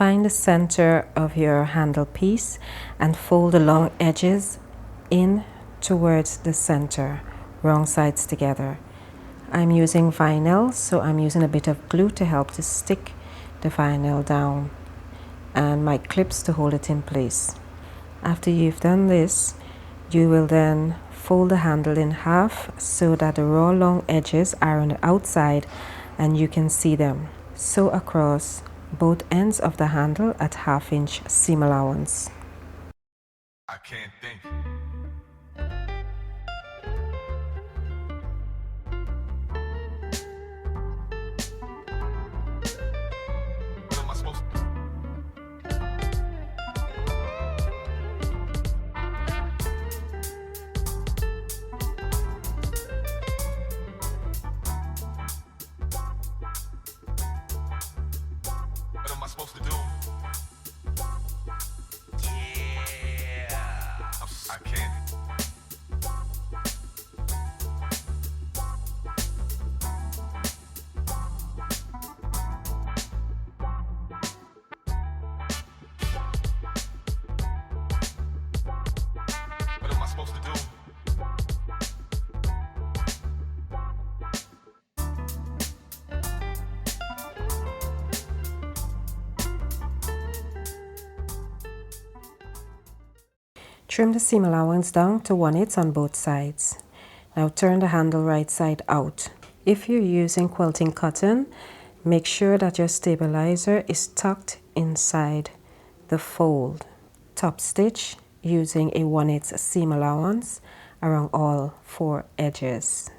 Find the center of your handle piece and fold the long edges in towards the center, wrong sides together. I'm using vinyl, so I'm using a bit of glue to help to stick the vinyl down and my clips to hold it in place. After you've done this, you will then fold the handle in half so that the raw long edges are on the outside and you can see them. Sew across both ends of the handle at 1/2 inch seam allowance. I can't think. What am I supposed to do? What am I supposed to do? Yeah. I can't. What am I supposed to do? Trim the seam allowance down to 1/8 on both sides. Now turn the handle right side out. If you're using quilting cotton, make sure that your stabilizer is tucked inside the fold. Top stitch using a 1/8 seam allowance around all 4 edges.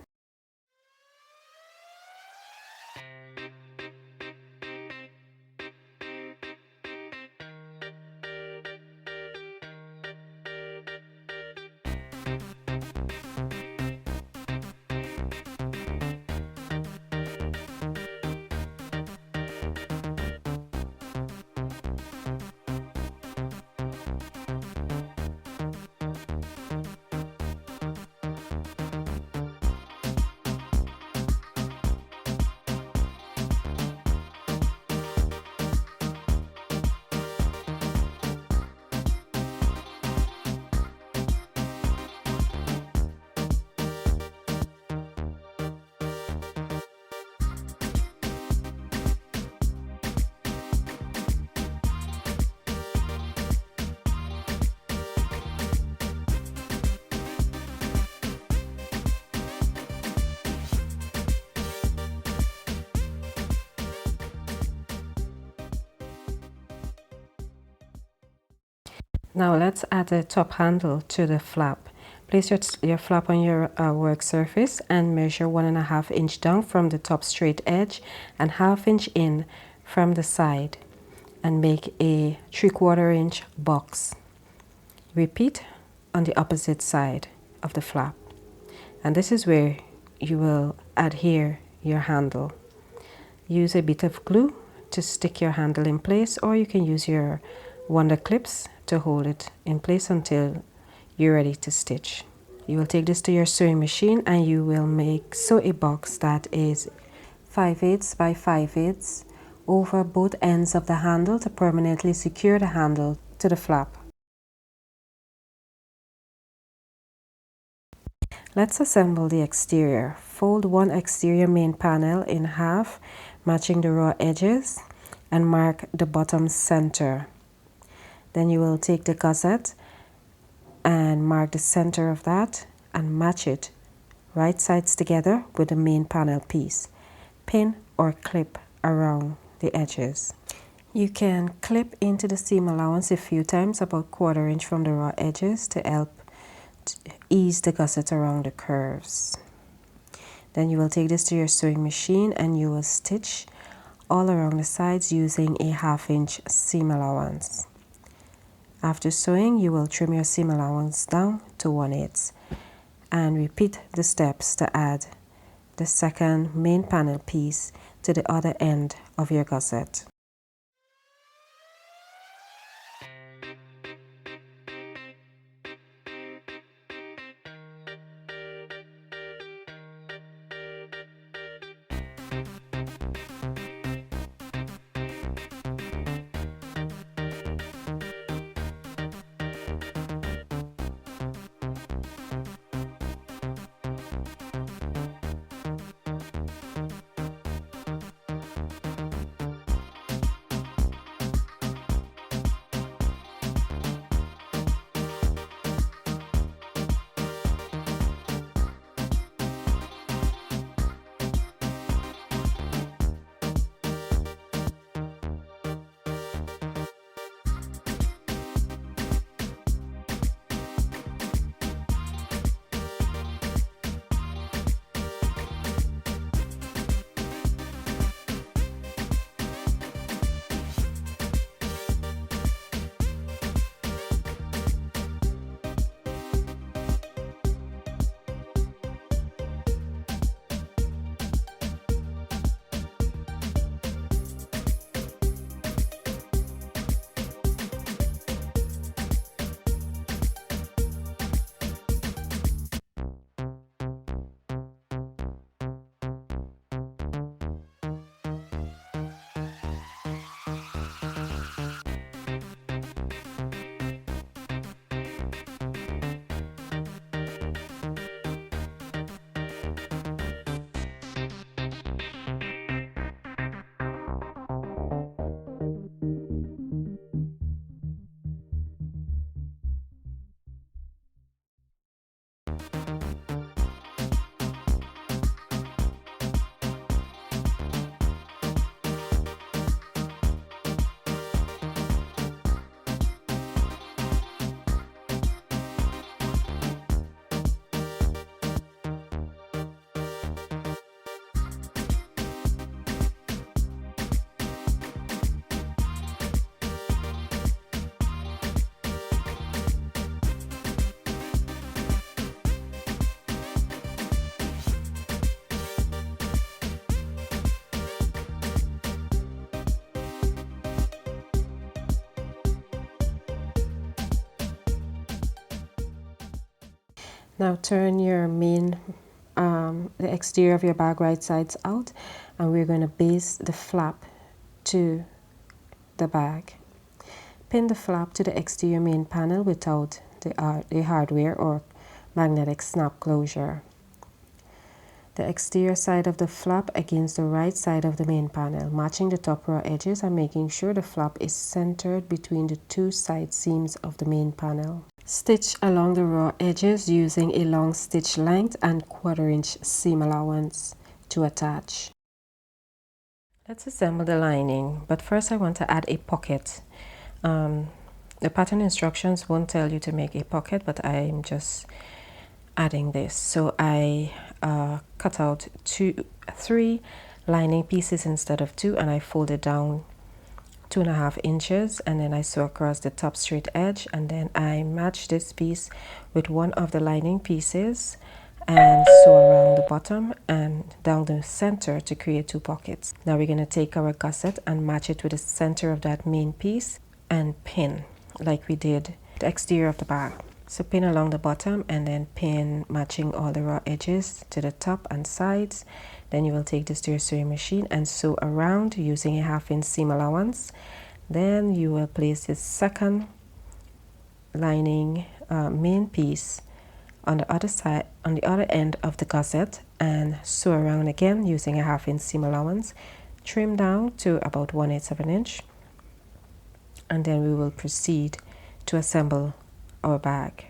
Now let's add the top handle to the flap. Place your flap on your work surface and measure 1.5 inch down from the top straight edge and 1/2 inch in from the side and make a 3/4 inch box. Repeat on the opposite side of the flap. And this is where you will adhere your handle. Use a bit of glue to stick your handle in place, or you can use your wonder clips to hold it in place until you're ready to stitch. You will take this to your sewing machine and you will sew a box that is 5/8 by 5/8 over both ends of the handle to permanently secure the handle to the flap. Let's assemble the exterior. Fold one exterior main panel in half, matching the raw edges, and mark the bottom center. Then you will take the gusset and mark the center of that and match it right sides together with the main panel piece. Pin or clip around the edges. You can clip into the seam allowance a few times, about 1/4 inch from the raw edges, to help ease the gusset around the curves. Then you will take this to your sewing machine and you will stitch all around the sides using a 1/2 inch seam allowance. After sewing, you will trim your seam allowance down to 1/8 and repeat the steps to add the second main panel piece to the other end of your gusset. Now turn your the exterior of your bag right sides out, and we're going to base the flap to the bag. Pin the flap to the exterior main panel without the hardware or magnetic snap closure. The exterior side of the flap against the right side of the main panel, matching the top raw edges and making sure the flap is centered between the two side seams of the main panel. Stitch along the raw edges using a long stitch length and 1/4 inch seam allowance to attach. Let's assemble the lining, but first I want to add a pocket. The pattern instructions won't tell you to make a pocket, but I'm just adding this. So I cut out 3 lining pieces instead of 2, and I folded down 2.5 inches, and then I sew across the top straight edge, and then I match this piece with one of the lining pieces and sew around the bottom and down the center to create 2 pockets. Now we're going to take our gusset and match it with the center of that main piece and pin like we did the exterior of the bag. So pin along the bottom and then pin matching all the raw edges to the top and sides. Then you will take this to your sewing machine and sew around using a 1/2 inch seam allowance. Then you will place the second lining main piece on the other side, on the other end of the gusset, and sew around again using a 1/2 inch seam allowance. Trim down to about 1/8 of an inch, and then we will proceed to assemble our bag.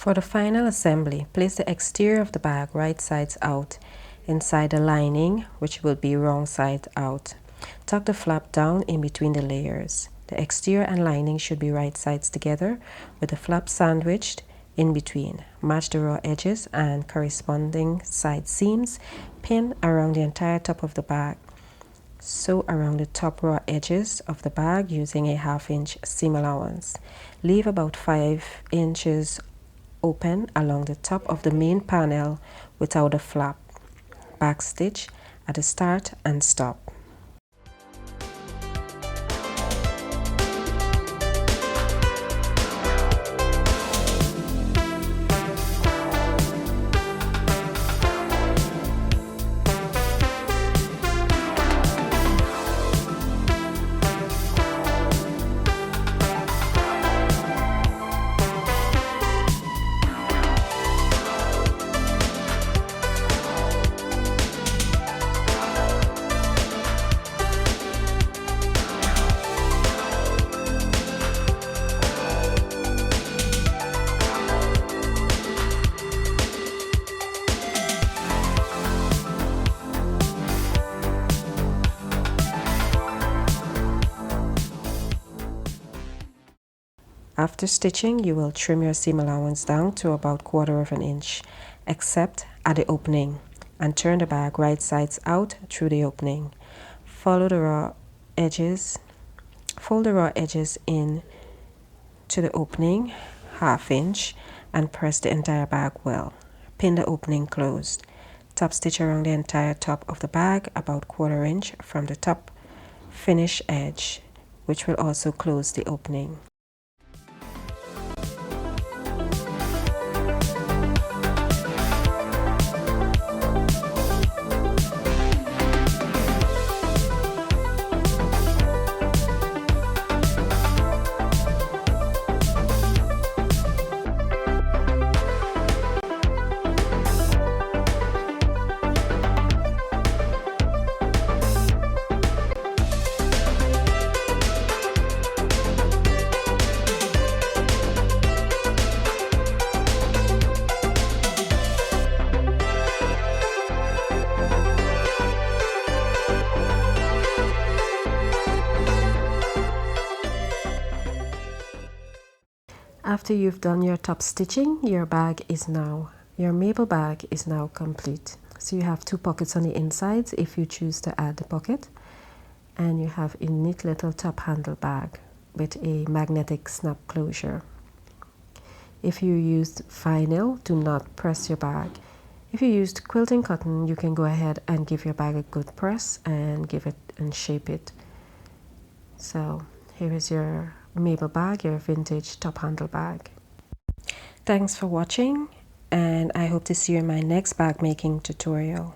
For the final assembly, place the exterior of the bag right sides out inside the lining, which will be wrong side out. Tuck the flap down in between the layers. The exterior and lining should be right sides together with the flap sandwiched in between. Match the raw edges and corresponding side seams. Pin around the entire top of the bag. Sew around the top raw edges of the bag using a 1/2 inch seam allowance. Leave about 5 inches open along the top of the main panel without a flap. Backstitch at the start and stop. After stitching, you will trim your seam allowance down to about 1/4 of an inch, except at the opening, and turn the bag right sides out through the opening. Fold the raw edges in to the opening 1/2 inch and press the entire bag well. Pin the opening closed. Top stitch around the entire top of the bag about 1/4 inch from the top finish edge, which will also close the opening. after you've done your top stitching, your Mabel bag is now complete. So you have 2 pockets on the insides if you choose to add the pocket, and you have a neat little top handle bag with a magnetic snap closure. If you used vinyl, do not press your bag. If you used quilting cotton, you can go ahead and give your bag a good press and shape it. So here is your Mabel bag, your vintage top handle bag. Thanks for watching, and I hope to see you in my next bag making tutorial.